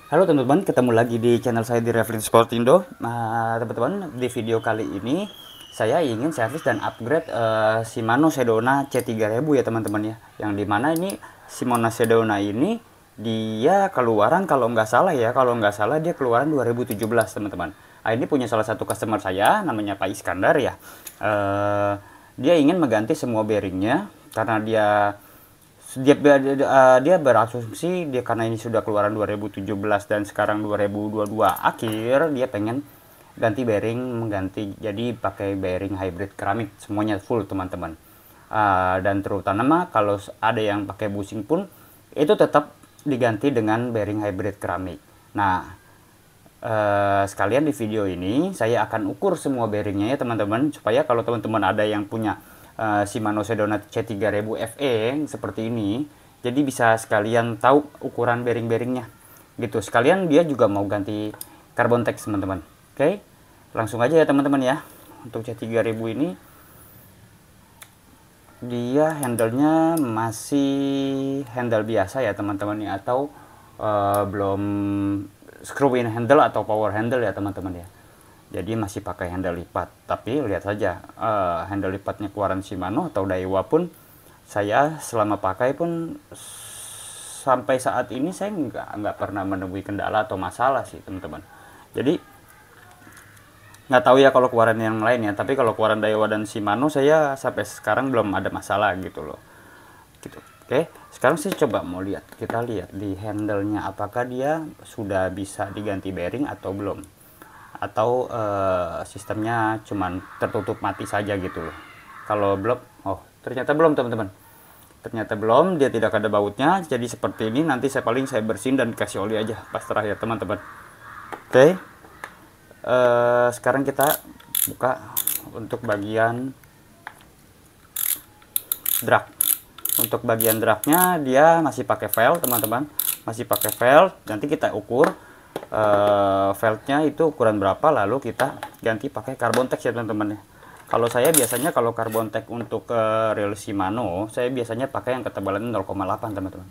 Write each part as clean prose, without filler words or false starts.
Halo teman-teman, ketemu lagi di channel saya di Revlin Sport Indo. Nah, teman-teman, di video kali ini saya ingin servis dan upgrade Shimano Sedona C3000 ya teman-teman ya. Yang dimana ini Shimano Sedona ini dia keluaran kalau nggak salah ya, dia keluaran 2017 teman-teman. Nah, ini punya salah satu customer saya namanya Pak Iskandar ya. Dia ingin mengganti semua bearingnya karena dia berasumsi dia karena ini sudah keluaran 2017 dan sekarang 2022 akhir, dia pengen ganti bearing, mengganti jadi pakai bearing hybrid keramik semuanya full teman-teman. Dan terutama kalau ada yang pakai bushing pun itu tetap diganti dengan bearing hybrid keramik. Nah, sekalian di video ini saya akan ukur semua bearingnya ya teman-teman, supaya kalau teman-teman ada yang punya Shimano Sedona C3000 FE seperti ini, jadi bisa sekalian tahu ukuran bearing-bearingnya gitu. Sekalian dia juga mau ganti carbon tex teman-teman. Oke, langsung aja ya teman-teman ya. Untuk C3000 ini dia handle-nya masih handle biasa ya teman-teman ya, atau belum screw in handle atau power handle ya teman-teman ya. Jadi masih pakai handle lipat, tapi lihat saja handle lipatnya keluaran Shimano atau Daiwa pun saya selama pakai pun sampai saat ini saya nggak pernah menemui kendala atau masalah sih teman-teman. Jadi nggak tahu ya kalau keluaran yang lain ya, tapi kalau keluaran Daiwa dan Shimano saya sampai sekarang belum ada masalah gitu loh. Gitu. Oke, sekarang sih coba mau lihat, kita lihat di handle-nya apakah dia sudah bisa diganti bearing atau belum, atau sistemnya cuman tertutup mati saja gitu loh. Kalau belum, oh ternyata belum teman-teman, ternyata belum, dia tidak ada bautnya. Jadi seperti ini, nanti saya bersihin dan kasih oli aja pas terakhir teman-teman. Oke, sekarang kita buka untuk bagian drag. Untuk bagian dragnya dia masih pakai velg teman-teman, masih pakai velg. Nanti kita ukur velgnya itu ukuran berapa, lalu kita ganti pakai carbon tex ya teman-teman ya. Kalau saya biasanya kalau carbon tex untuk reel Shimano, saya biasanya pakai yang ketebalan 0,8 teman-teman.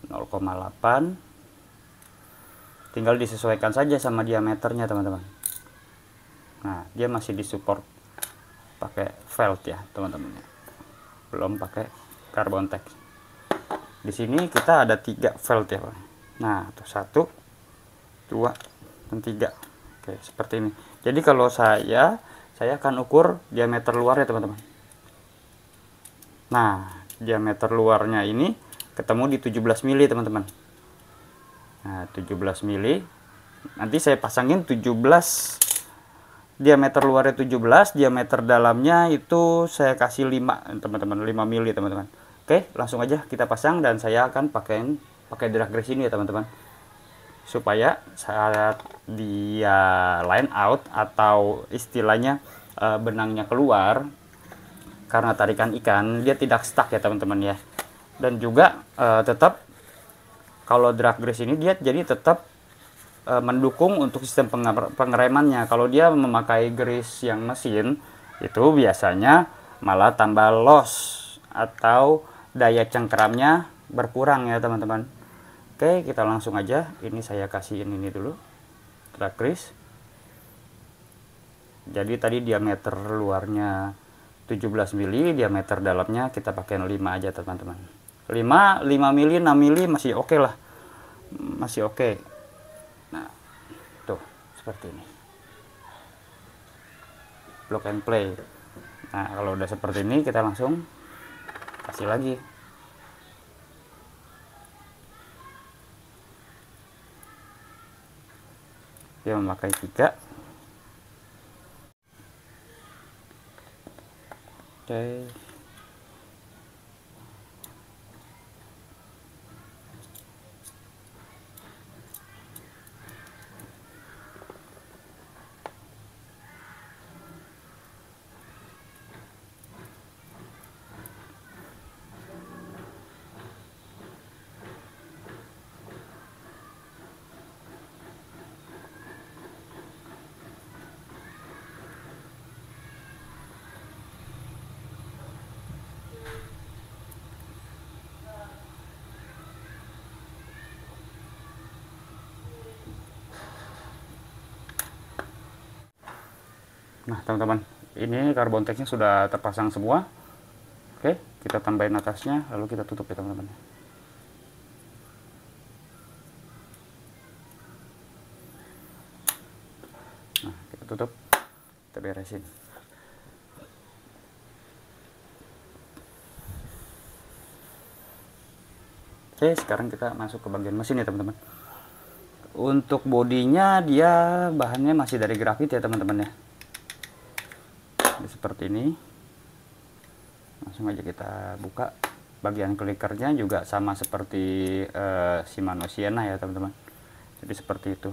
0,8, tinggal disesuaikan saja sama diameternya teman-teman. Nah, dia masih disupport pakai velg ya teman-teman, belum pakai carbon tex. Di sini kita ada 3 velg ya. Nah, tuh 1, 2, dan 3. Oke, seperti ini. Jadi kalau saya akan ukur diameter luar ya teman-teman. Nah, diameter luarnya ini ketemu di 17 mili teman-teman. Nah, 17 mili. Nanti saya pasangin 17, diameter luarnya 17, diameter dalamnya itu saya kasih 5 teman-teman, 5 mili teman-teman. Oke, langsung aja kita pasang dan saya akan pakai drag race ini ya teman-teman, supaya saat dia line out atau istilahnya benangnya keluar karena tarikan ikan, dia tidak stuck ya teman-teman ya. Dan juga tetap kalau drag race ini dia jadi tetap mendukung untuk sistem pengeremannya. Kalau dia memakai grease yang mesin, itu biasanya malah tambah loss atau daya cengkeramnya berkurang ya teman-teman. Oke, kita langsung aja. Ini saya kasihin ini dulu, drag race. Jadi tadi diameter luarnya 17 mili, diameter dalamnya kita pakai 5 aja teman-teman. 5 mili, 6 mili masih oke lah. Masih oke. Nah, tuh seperti ini. Plug and play. Nah, kalau udah seperti ini kita langsung kasih lagi. Dia memakai 3. Oke. Nah teman-teman, ini karbon teksnya sudah terpasang semua. Oke, kita tambahin atasnya, lalu kita tutup ya teman-teman. Nah, kita tutup, kita beresin. Oke, sekarang kita masuk ke bagian mesin ya teman-teman. Untuk bodinya dia bahannya masih dari grafit ya teman-teman ya. Jadi seperti ini. Langsung aja kita buka. Bagian klikernya juga sama seperti Shimano Sienna ya teman-teman. Jadi seperti itu.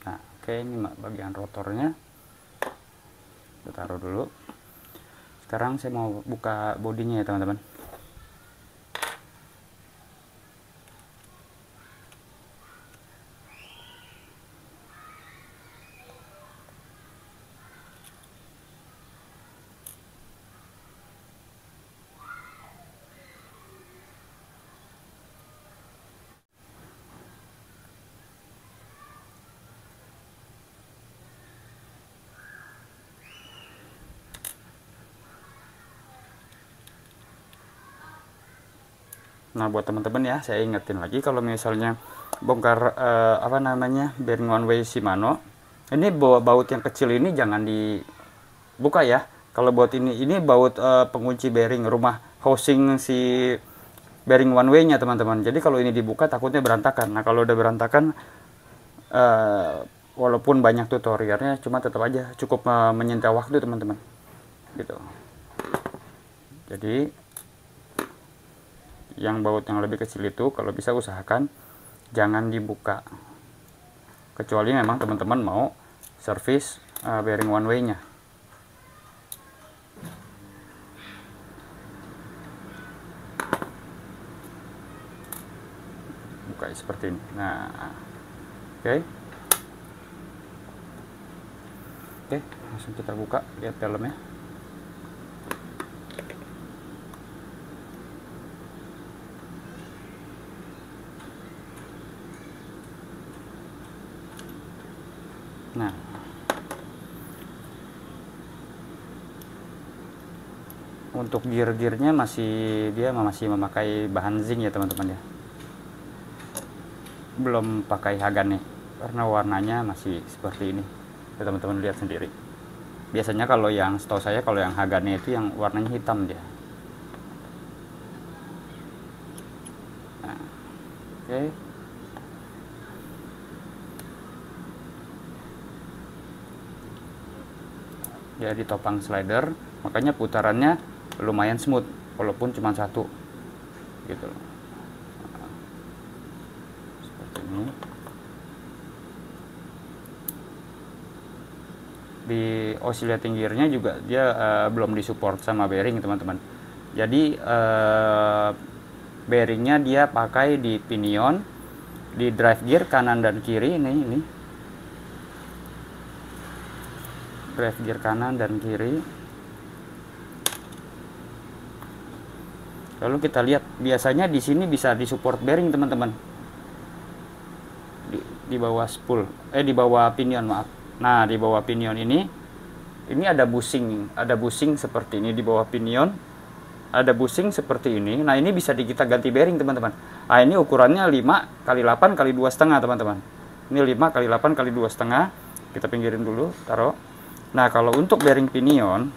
Nah, oke, ini bagian rotornya kita taruh dulu. Sekarang saya mau buka bodinya ya teman-teman. Nah buat teman-teman ya, saya ingetin lagi kalau misalnya bongkar bearing one way Shimano, ini baut yang kecil ini jangan dibuka ya. Kalau baut ini baut pengunci bearing rumah housing si bearing one way nya teman-teman. Jadi kalau ini dibuka takutnya berantakan. Nah kalau udah berantakan, walaupun banyak tutorialnya, cuma tetap aja cukup menyita waktu teman-teman gitu. Jadi yang baut yang lebih kecil itu kalau bisa usahakan jangan dibuka, kecuali memang teman-teman mau servis bearing one way nya. Buka seperti ini. Nah oke, langsung kita buka, lihat dalamnya. Nah, untuk gear-gearnya dia masih memakai bahan zinc ya teman-teman ya. Belum pakai Hagane karena warnanya masih seperti ini. Ya, teman-teman lihat sendiri. Biasanya kalau yang setahu saya kalau yang Hagane itu yang warnanya hitam dia. Nah, oke. Ya ditopang slider, makanya putarannya lumayan smooth walaupun cuma satu gitu. Seperti ini. Di oscillating gearnya juga dia belum disupport sama bearing teman-teman. Jadi bearingnya dia pakai di pinion, di drive gear kanan dan kiri ini. Drive gear kanan dan kiri. Lalu kita lihat biasanya di sini bisa disupport bearing teman-teman. Di bawah spool, di bawah pinion maaf. Nah di bawah pinion ini ada bushing seperti ini di bawah pinion. Ada bushing seperti ini. Nah ini bisa kita ganti bearing teman-teman. Nah ini ukurannya 5 x 8 x 2,5 teman-teman. Ini 5 x 8 x 2,5. Kita pinggirin dulu, taruh. Nah kalau untuk bearing pinion,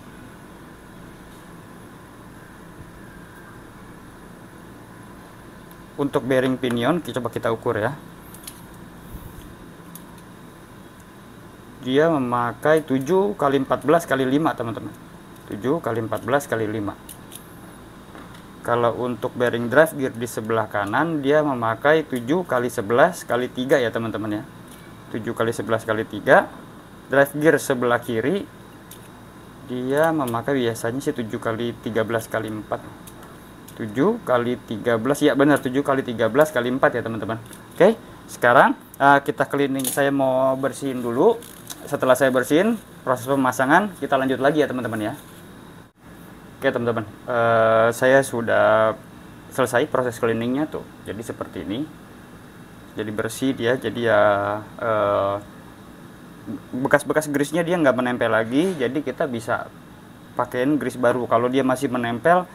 coba kita ukur ya. Dia memakai 7 x 14 x 5 teman-teman. 7 x 14 x 5. Kalau untuk bearing drive gear di sebelah kanan dia memakai 7x11x3 ya teman-teman ya. 7x11x3. Drive gear sebelah kiri dia memakai biasanya sih 7x13x4. 7x13 ya, benar, 7x13x4 ya teman-teman. Oke, sekarang kita cleaning. Saya mau bersihin dulu. Setelah saya bersihin, proses pemasangan kita lanjut lagi ya teman-teman ya. Oke teman-teman, saya sudah selesai proses cleaningnya tuh. Jadi seperti ini. Jadi bersih dia. Jadi ya bekas-bekas grease-nya dia nggak menempel lagi. Jadi kita bisa pakein grease baru. Kalau dia masih menempel,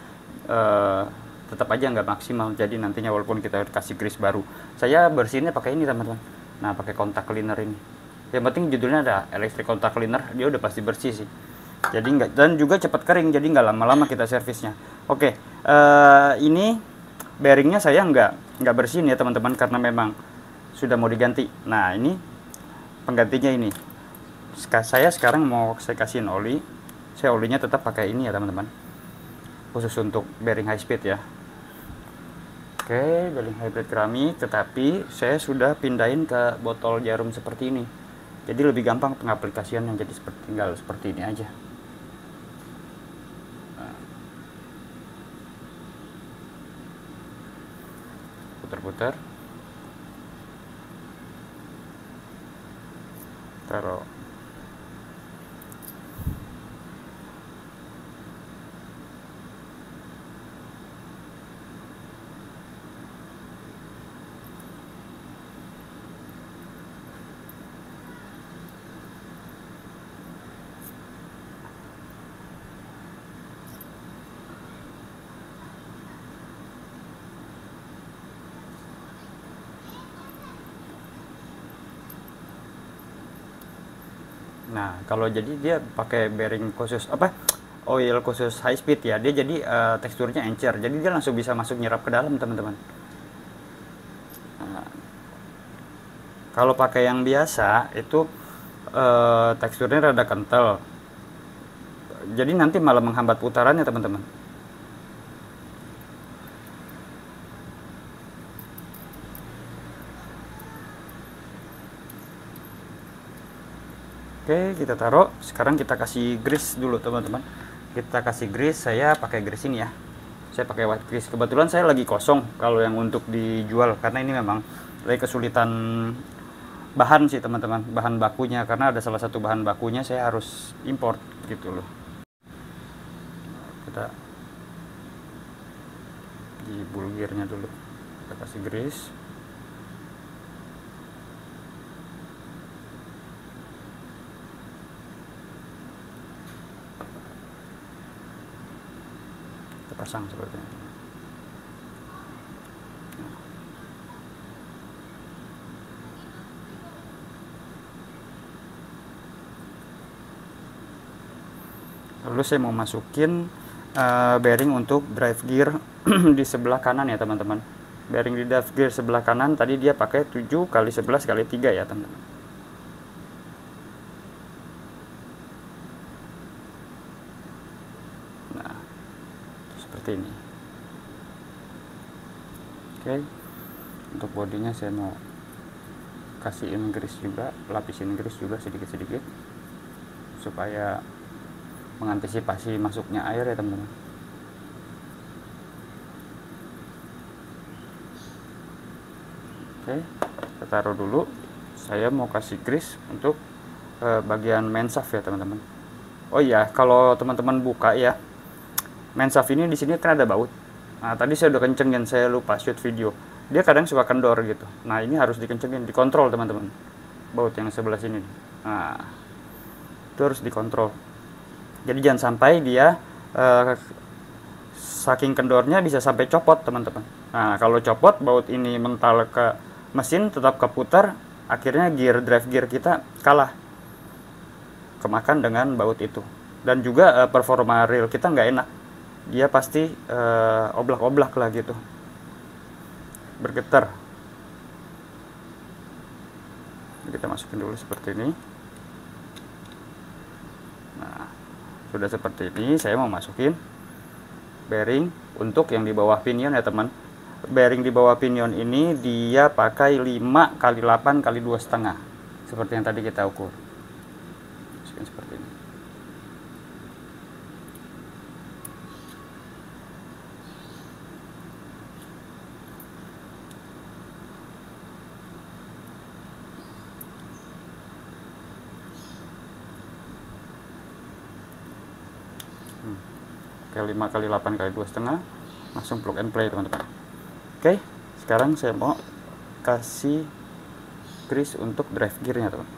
tetap aja nggak maksimal. Jadi nantinya walaupun kita kasih grease baru, saya bersihinnya pakai ini teman-teman. Nah, pakai kontak cleaner ini. Yang penting judulnya ada electric contact cleaner, dia udah pasti bersih sih. Jadi nggak, dan juga cepat kering, jadi nggak lama-lama kita servisnya. Oke, ini bearingnya saya nggak bersihin ya teman-teman, karena memang sudah mau diganti. Nah, ini penggantinya ini. Saya sekarang mau saya kasihin oli. Saya olinya tetap pakai ini ya teman-teman, khusus untuk bearing high speed ya. Oke, bearing hybrid keramik, tetapi saya sudah pindahin ke botol jarum seperti ini. Jadi lebih gampang pengaplikasiannya, jadi tinggal seperti ini aja. Putar-putar, taruh. Nah, kalau jadi dia pakai bearing khusus oil khusus high speed ya, dia jadi teksturnya encer, jadi dia langsung bisa masuk nyerap ke dalam teman-teman. Nah, kalau pakai yang biasa itu teksturnya rada kental, jadi nanti malah menghambat putarannya teman-teman. Oke, kita taruh. Sekarang kita kasih grease dulu teman-teman. Kita kasih grease, saya pakai grease ini ya. Saya pakai white grease. Kebetulan saya lagi kosong kalau yang untuk dijual, karena ini memang lagi kesulitan bahan sih teman-teman, bahan bakunya, karena ada salah satu bahan bakunya saya harus import gitu loh. Kita di bulgirnya dulu, kita kasih grease. Pasang seperti ini. Lalu saya mau masukin bearing untuk drive gear di sebelah kanan ya teman-teman. Bearing di drive gear sebelah kanan tadi dia pakai 7x11x3 ya teman-teman. Seperti ini. Oke, untuk bodinya saya mau kasihin grease juga, lapisin grease juga sedikit-sedikit supaya mengantisipasi masuknya air ya teman-teman. Oke, kita taruh dulu. Saya mau kasih grease untuk bagian main shaft ya teman-teman. Oh iya, kalau teman-teman buka ya, main shaft ini di sini kan ada baut. Nah, tadi saya udah kencengin, saya lupa shoot video. Dia kadang suka kendor gitu. Nah, ini harus dikencengin, dikontrol teman-teman. Baut yang sebelah sini. Nah, itu harus dikontrol. Jadi jangan sampai dia saking kendornya bisa sampai copot teman-teman. Nah, kalau copot, baut ini mental ke mesin, tetap keputar, akhirnya drive gear kita kalah, kemakan dengan baut itu. Dan juga performa reel kita nggak enak. Dia pasti oblak-oblak lah gitu, bergetar. Kita masukin dulu seperti ini. Nah, sudah seperti ini, saya mau masukin bearing untuk yang di bawah pinion ya teman. Bearing di bawah pinion ini dia pakai 5 kali 8 kali 2,5 seperti yang tadi kita ukur. Seperti ini. Oke, 5 kali 8 kali 2,5 langsung plug and play teman-teman. Oke, sekarang saya mau kasih grease untuk drive gearnya teman.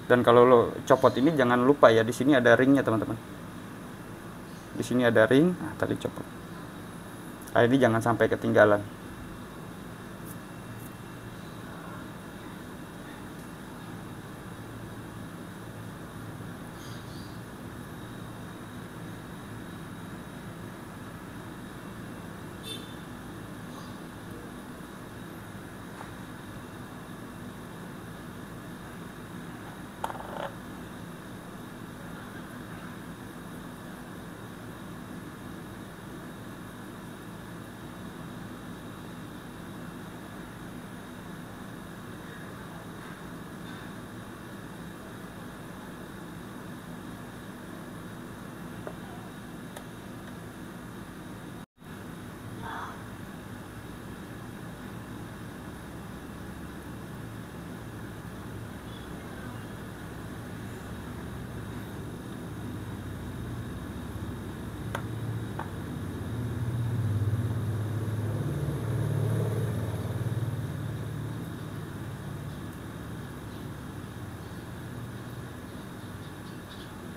Dan kalau lo copot ini jangan lupa ya, di sini ada ringnya teman-teman. Di sini ada ring, nah tadi copot. Nah, ini jangan sampai ketinggalan.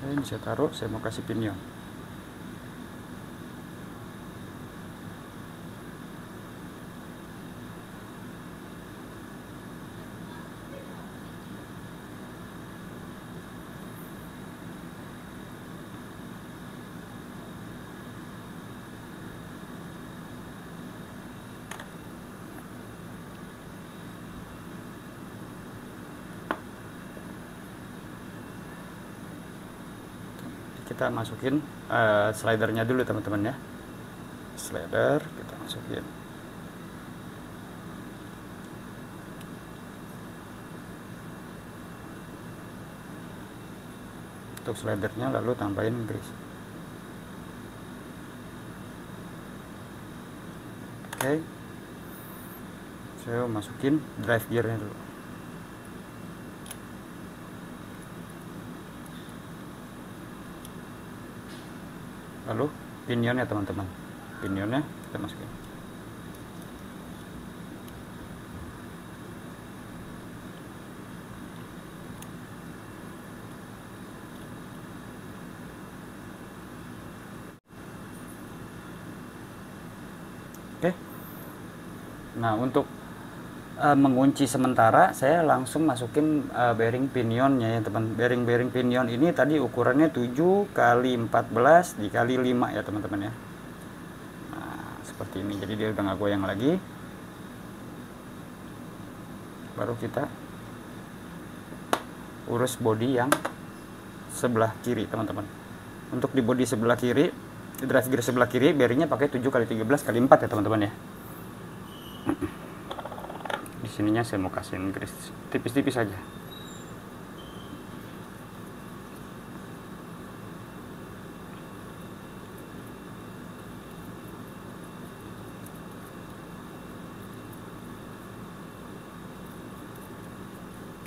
Ini saya taruh, saya mau kasih pinion. Kita masukin slidernya dulu teman-teman ya. Slider kita masukin. Untuk slidernya lalu tambahin grease. Oke. Saya masukin drive gearnya dulu. Lalu pinionnya teman-teman, pinionnya kita masukin. Oke. Nah, untuk mengunci sementara saya langsung masukin bearing pinionnya ya teman. Bearing pinion ini tadi ukurannya 7 kali 14 dikali 5 ya teman-teman ya. Nah, seperti ini, jadi dia udah nggak goyang lagi. Baru kita urus bodi yang sebelah kiri teman-teman. Untuk di bodi sebelah kiri, di drive gear sebelah kiri bearingnya pakai 7 kali 13 kali 4 ya teman-teman ya. Di sininya saya mau kasihin grease tipis-tipis saja.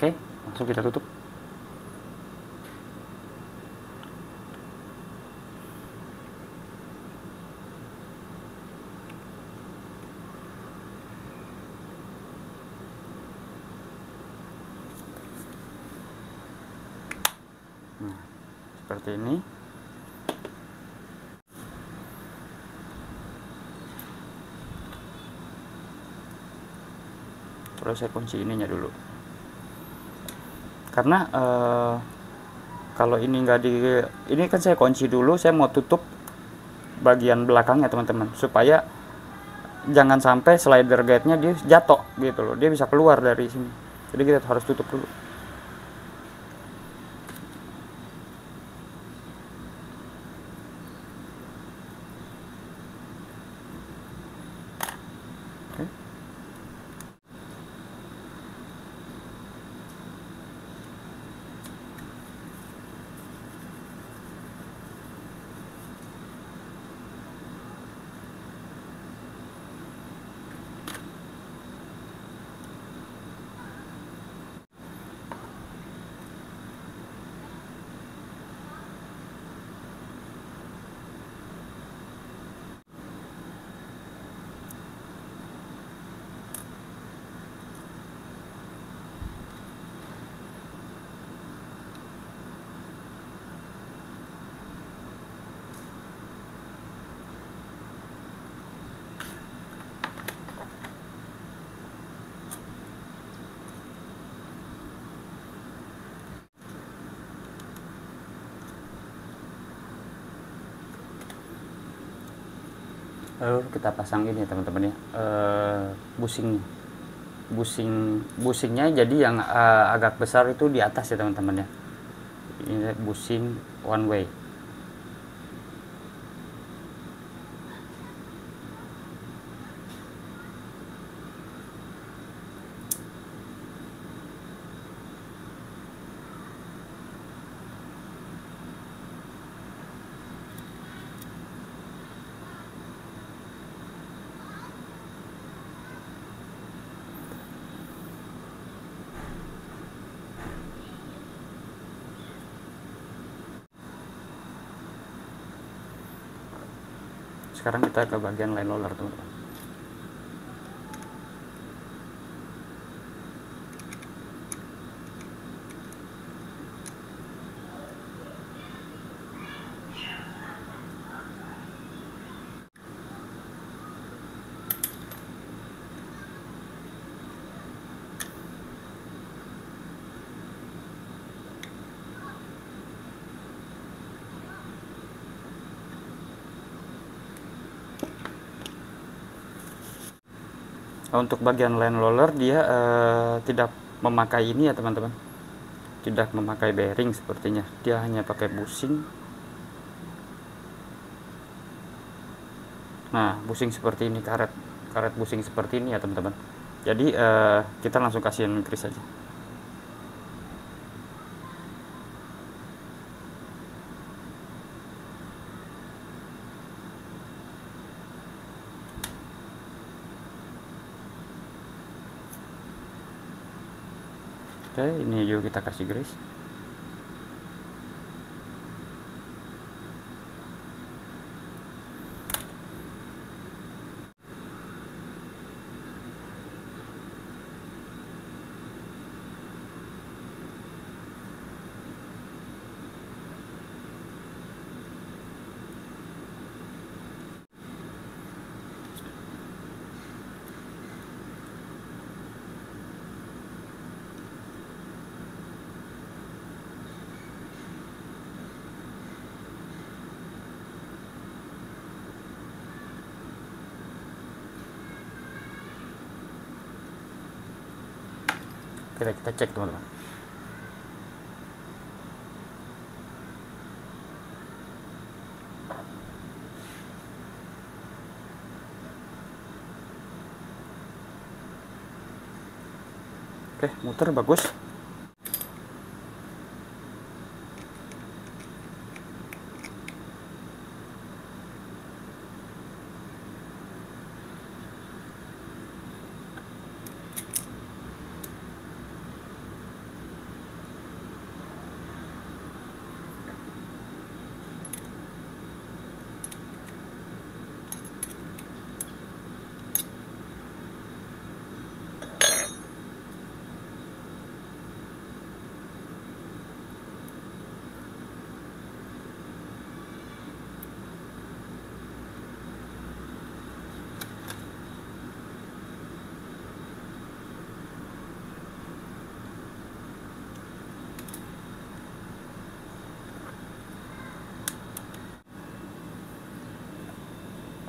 Oke, langsung kita tutup. Nah, seperti ini. Terus saya kunci ininya dulu. Karena kalau ini enggak ini kan saya kunci dulu, saya mau tutup bagian belakangnya teman-teman, supaya jangan sampai slider guide-nya dia jatuh gitu loh, dia bisa keluar dari sini. Jadi kita harus tutup dulu. Lalu kita pasang ini teman-teman ya, busingnya. Busingnya jadi yang agak besar itu di atas ya teman-teman ya. Ini busing one way. Sekarang kita ke bagian line roller teman-teman. Untuk bagian line roller dia tidak memakai ini ya teman-teman, tidak memakai bearing sepertinya, dia hanya pakai busing. Nah, busing seperti ini, karet busing seperti ini ya teman-teman. Jadi kita langsung kasihin grease aja. Oke, ini juga kita kasih grease. Kita cek teman-teman. Oke, muter bagus.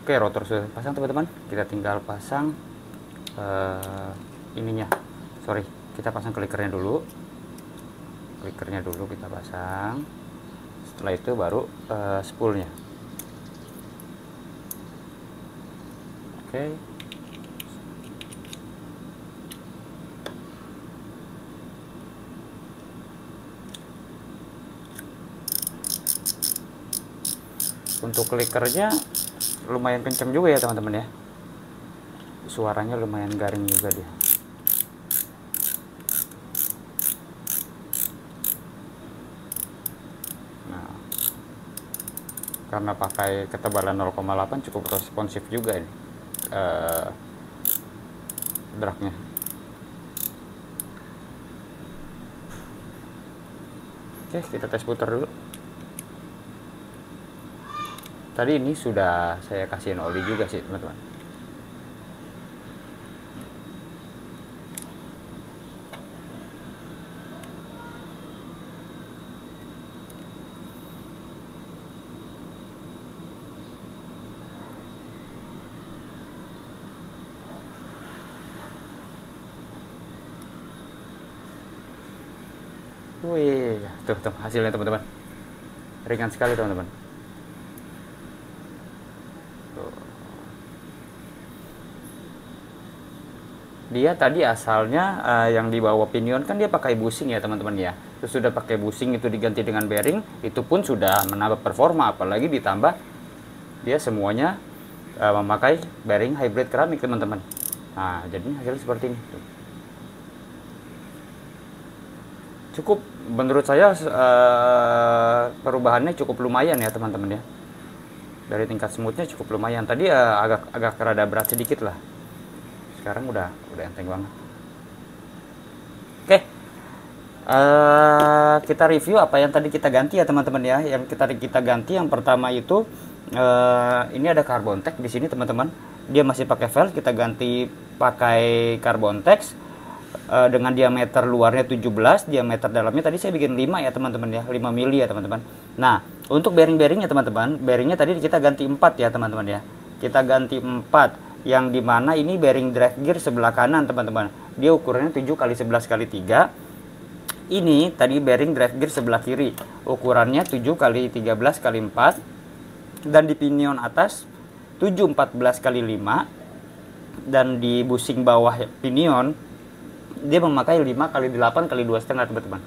Oke, rotor sudah pasang teman-teman. Kita tinggal pasang ininya. Sorry, kita pasang klikernya dulu. Klikernya dulu kita pasang. Setelah itu baru spoolnya. Oke. Untuk klikernya lumayan kencang juga ya teman-teman ya, suaranya lumayan garing juga dia. Nah, karena pakai ketebalan 0,8 cukup responsif juga ini dragnya. Oke, kita tes putar dulu. Tadi ini sudah saya kasihin oli juga sih teman-teman. Wih, tuh hasilnya teman-teman. Ringan sekali teman-teman. Dia tadi asalnya yang di bawah pinion kan dia pakai bushing ya teman-teman ya. Terus sudah pakai bushing itu diganti dengan bearing, itu pun sudah menambah performa, apalagi ditambah dia semuanya memakai bearing hybrid keramik teman-teman. Nah, jadinya hasilnya seperti ini. Cukup menurut saya perubahannya cukup lumayan ya teman-teman ya. Dari tingkat smoothnya cukup lumayan. Tadi agak rada berat sedikit lah. Sekarang udah enteng banget. Oke, kita review apa yang tadi kita ganti ya teman-teman ya. Yang kita ganti yang pertama itu ini ada carbon tex di sini teman-teman. Dia masih pakai valve, kita ganti pakai carbon tex dengan diameter luarnya 17, diameter dalamnya tadi saya bikin 5 ya teman-teman ya, 5 mili ya teman-teman. Nah, untuk bearing-bearingnya teman-teman, bearingnya tadi kita ganti 4 ya teman-teman ya. Kita ganti 4. Yang dimana ini bearing drive gear sebelah kanan teman-teman, dia ukurannya 7 x 11 x 3. Ini tadi bearing drive gear sebelah kiri, ukurannya 7 x 13 x 4, dan di pinion atas 7 14 x 5, dan di bushing bawah pinion dia memakai 5 x 8 x 2,5 teman-teman.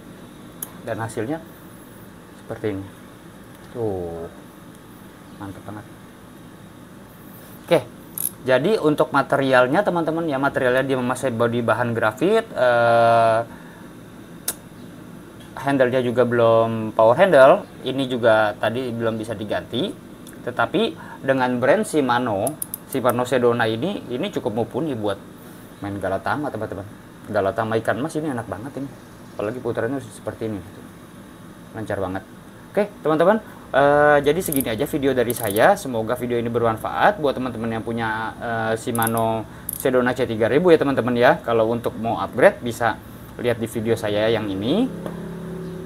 Dan hasilnya seperti ini. Tuh, mantap banget. Oke, jadi untuk materialnya teman-teman ya, materialnya dia memakai body bahan grafit, handle-nya juga belum power handle, ini juga tadi belum bisa diganti. Tetapi dengan brand Shimano Sedona ini cukup mumpuni buat main Galatama teman-teman. Galatama ikan mas ini enak banget ini, apalagi putarannya seperti ini, lancar banget. Oke teman-teman, jadi segini aja video dari saya. Semoga video ini bermanfaat buat teman-teman yang punya Shimano Sedona C3000 ya teman-teman ya. Kalau untuk mau upgrade bisa lihat di video saya yang ini.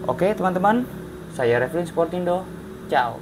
Oke teman-teman, saya Revlin Sportindo, ciao.